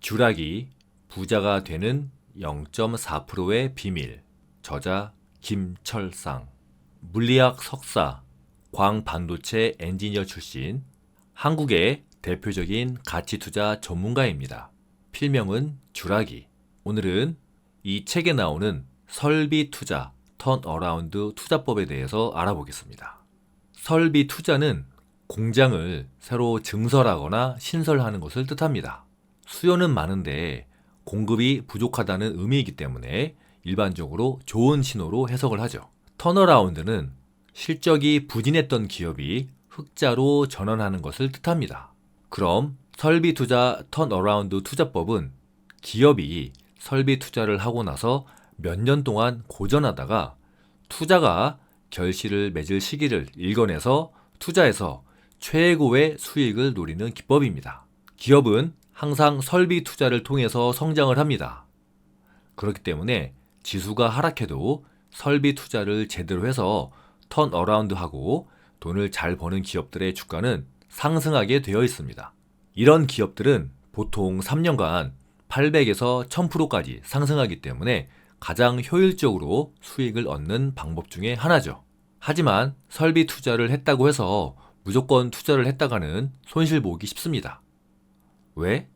쥐락이 부자가 되는 0.4%의 비밀. 저자 김철상. 물리학 석사, 광반도체 엔지니어 출신, 한국의 대표적인 가치투자 전문가입니다. 필명은 쥐락이. 오늘은 이 책에 나오는 설비 투자, 턴어라운드 투자법에 대해서 알아보겠습니다. 설비 투자는 공장을 새로 증설하거나 신설하는 것을 뜻합니다. 수요는 많은데 공급이 부족하다는 의미이기 때문에 일반적으로 좋은 신호로 해석을 하죠. 턴어라운드는 실적이 부진했던 기업이 흑자로 전환하는 것을 뜻합니다. 그럼 설비 투자 턴어라운드 투자법은 기업이 설비 투자를 하고 나서 몇 년 동안 고전하다가 투자가 결실을 맺을 시기를 일궈내서 투자해서 최고의 수익을 노리는 기법입니다. 기업은 항상 설비 투자를 통해서 성장을 합니다. 그렇기 때문에 지수가 하락해도 설비 투자를 제대로 해서 턴어라운드하고 돈을 잘 버는 기업들의 주가는 상승하게 되어 있습니다. 이런 기업들은 보통 3년간 800에서 1000%까지 상승하기 때문에 가장 효율적으로 수익을 얻는 방법 중에 하나죠. 하지만 설비 투자를 했다고 해서 무조건 투자를 했다가는 손실 보기 쉽습니다. 왜?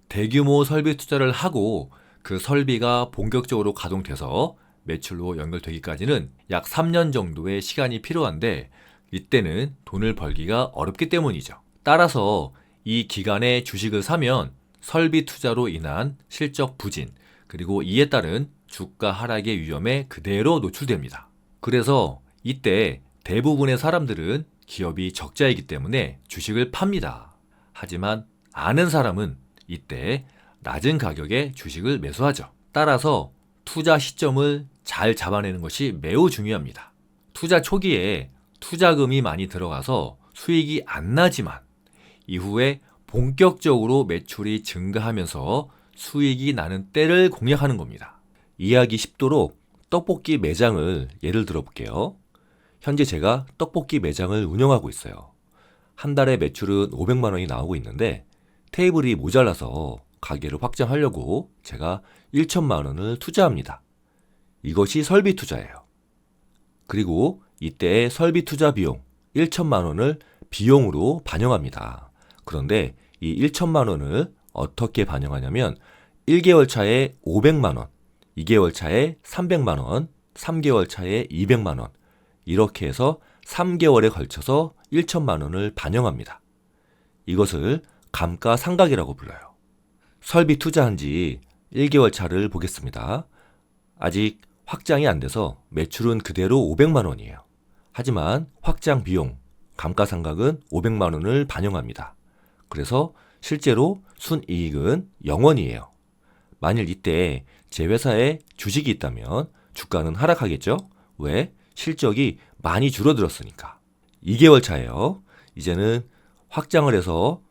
대규모 설비 투자를 하고 그 설비가 본격적으로 가동돼서 매출로 연결되기까지는 약 3년 정도의 시간이 필요한데 이때는 돈을 벌기가 어렵기 때문이죠. 따라서 이 기간에 주식을 사면 설비 투자로 인한 실적 부진, 그리고 이에 따른 주가 하락의 위험에 그대로 노출됩니다. 그래서 이때 대부분의 사람들은 기업이 적자이기 때문에 주식을 팝니다. 하지만 아는 사람은 이때 낮은 가격에 주식을 매수하죠. 따라서 투자 시점을 잘 잡아내는 것이 매우 중요합니다. 투자 초기에 투자금이 많이 들어가서 수익이 안 나지만 이후에 본격적으로 매출이 증가하면서 수익이 나는 때를 공략하는 겁니다. 이해하기 쉽도록 떡볶이 매장을 예를 들어 볼게요. 현재 제가 떡볶이 매장을 운영하고 있어요. 한 달에 매출은 500만 원이 나오고 있는데 테이블이 모자라서 가게를 확장하려고 제가 1천만 원을 투자합니다. 이것이 설비 투자예요. 그리고 이때 설비 투자 비용 1천만 원을 비용으로 반영합니다. 그런데 이 1천만 원을 어떻게 반영하냐면 1개월 차에 500만 원, 2개월 차에 300만 원, 3개월 차에 200만 원, 이렇게 해서 3개월에 걸쳐서 1천만 원을 반영합니다. 이것을 감가상각이라고 불러요. 설비 투자한 지 1개월 차를 보겠습니다. 아직 확장이 안 돼서 매출은 그대로 500만 원이에요. 하지만 확장 비용, 감가상각은 500만 원을 반영합니다. 그래서 실제로 순이익은 0원이에요. 만일 이때 제 회사에 주식이 있다면 주가는 하락하겠죠? 왜? 실적이 많이 줄어들었으니까. 2개월 차예요. 이제는 확장을 해서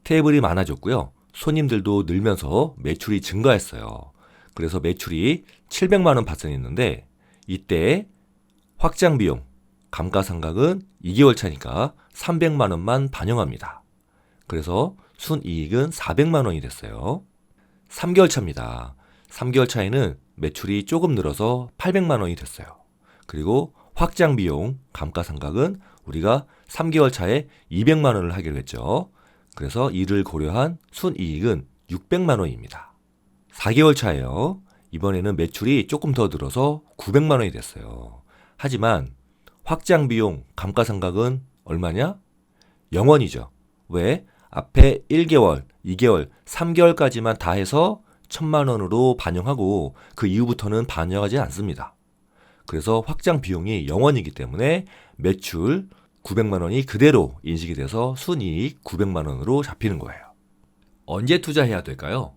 테이블이 많아졌고요. 손님들도 늘면서 매출이 증가했어요. 그래서 매출이 700만 원 발생했는데 이때 확장 비용, 감가상각은 2개월 차니까 300만 원만 반영합니다. 그래서 순이익은 400만 원이 됐어요. 3개월 차입니다. 3개월 차에는 매출이 조금 늘어서 800만 원이 됐어요. 그리고 확장 비용, 감가상각은 우리가 3개월 차에 200만 원을 하기로 했죠. 그래서 이를 고려한 순이익은 600만 원입니다. 4개월 차예요. 이번에는 매출이 조금 더 늘어서 900만 원이 됐어요. 하지만 확장 비용, 감가상각은 얼마냐? 0원이죠. 왜? 앞에 1개월, 2개월, 3개월까지만 다 해서 1000만 원으로 반영하고 그 이후부터는 반영하지 않습니다. 그래서 확장 비용이 0원이기 때문에 매출 900만 원이 그대로 인식이 돼서 순이익 900만 원으로 잡히는 거예요. 언제 투자해야 될까요?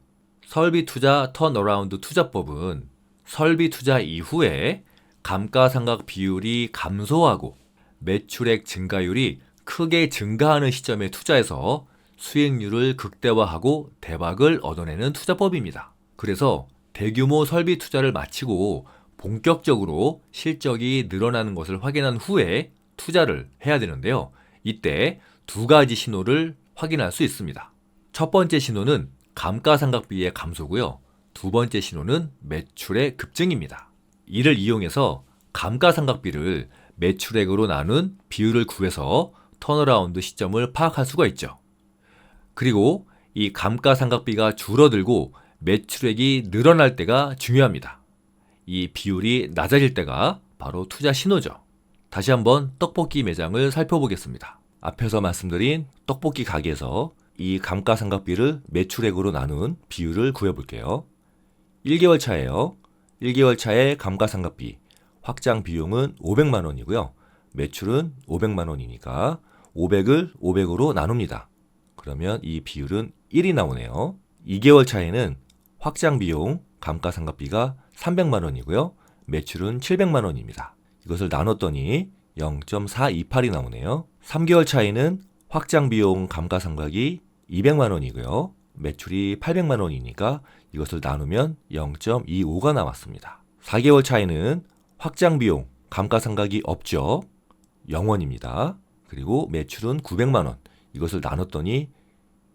설비 투자 턴어라운드 투자법은 설비 투자 이후에 감가상각 비율이 감소하고 매출액 증가율이 크게 증가하는 시점에 투자해서 수익률을 극대화하고 대박을 얻어내는 투자법입니다. 그래서 대규모 설비 투자를 마치고 본격적으로 실적이 늘어나는 것을 확인한 후에 투자를 해야 되는데요. 이때 두 가지 신호를 확인할 수 있습니다. 첫 번째 신호는 감가상각비의 감소고요. 두 번째 신호는 매출의 급증입니다. 이를 이용해서 감가상각비를 매출액으로 나눈 비율을 구해서 턴어라운드 시점을 파악할 수가 있죠. 그리고 이 감가상각비가 줄어들고 매출액이 늘어날 때가 중요합니다. 이 비율이 낮아질 때가 바로 투자 신호죠. 다시 한번 떡볶이 매장을 살펴보겠습니다. 앞에서 말씀드린 떡볶이 가게에서 이 감가상각비를 매출액으로 나눈 비율을 구해볼게요. 1개월 차예요. 1개월 차의 감가상각비 확장 비용은 500만 원이고요. 매출은 500만 원이니까 500을 500으로 나눕니다. 그러면 이 비율은 1이 나오네요. 2개월 차에는 확장 비용 감가상각비가 300만 원이고요. 매출은 700만 원입니다. 이것을 나눴더니 0.428이 나오네요. 3개월 차에는 확장 비용 감가상각이 200만 원이고요. 매출이 800만 원이니까 이것을 나누면 0.25가 나왔습니다. 4개월 차에는 확장 비용 감가상각이 없죠. 0원입니다. 그리고 매출은 900만 원. 이것을 나눴더니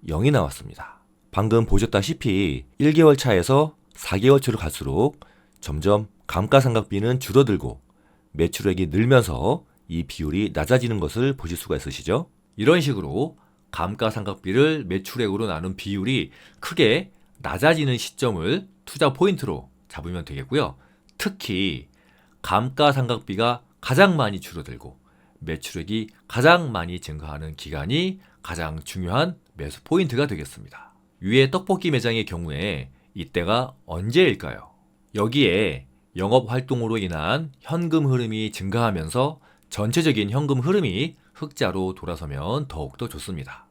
0이 나왔습니다. 방금 보셨다시피 1개월 차에서 4개월 차로 갈수록 점점 감가상각비는 줄어들고 매출액이 늘면서 이 비율이 낮아지는 것을 보실 수가 있으시죠? 이런 식으로 감가상각비를 매출액으로 나눈 비율이 크게 낮아지는 시점을 투자 포인트로 잡으면 되겠고요. 특히 감가상각비가 가장 많이 줄어들고 매출액이 가장 많이 증가하는 기간이 가장 중요한 매수 포인트가 되겠습니다. 위의 떡볶이 매장의 경우에 이때가 언제일까요? 여기에 영업 활동으로 인한 현금 흐름이 증가하면서 전체적인 현금 흐름이 흑자로 돌아서면 더욱더 좋습니다.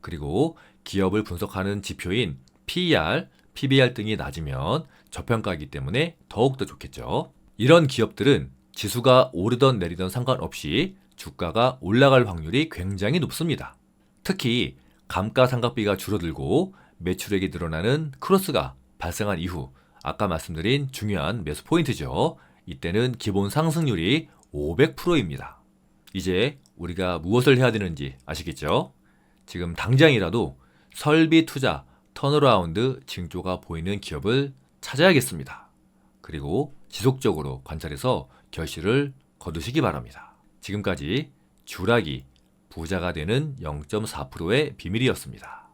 그리고 기업을 분석하는 지표인 PER, PBR 등이 낮으면 저평가이기 때문에 더욱더 좋겠죠. 이런 기업들은 지수가 오르던 내리던 상관없이 주가가 올라갈 확률이 굉장히 높습니다. 특히 감가상각비가 줄어들고 매출액이 늘어나는 크로스가 발생한 이후 아까 말씀드린 중요한 매수 포인트죠. 이때는 기본 상승률이 500%입니다. 이제 우리가 무엇을 해야 되는지 아시겠죠? 지금 당장이라도 설비 투자, 턴어라운드 징조가 보이는 기업을 찾아야겠습니다. 그리고 지속적으로 관찰해서 결실을 거두시기 바랍니다. 지금까지 주라기 부자가 되는 0.4%의 비밀이었습니다.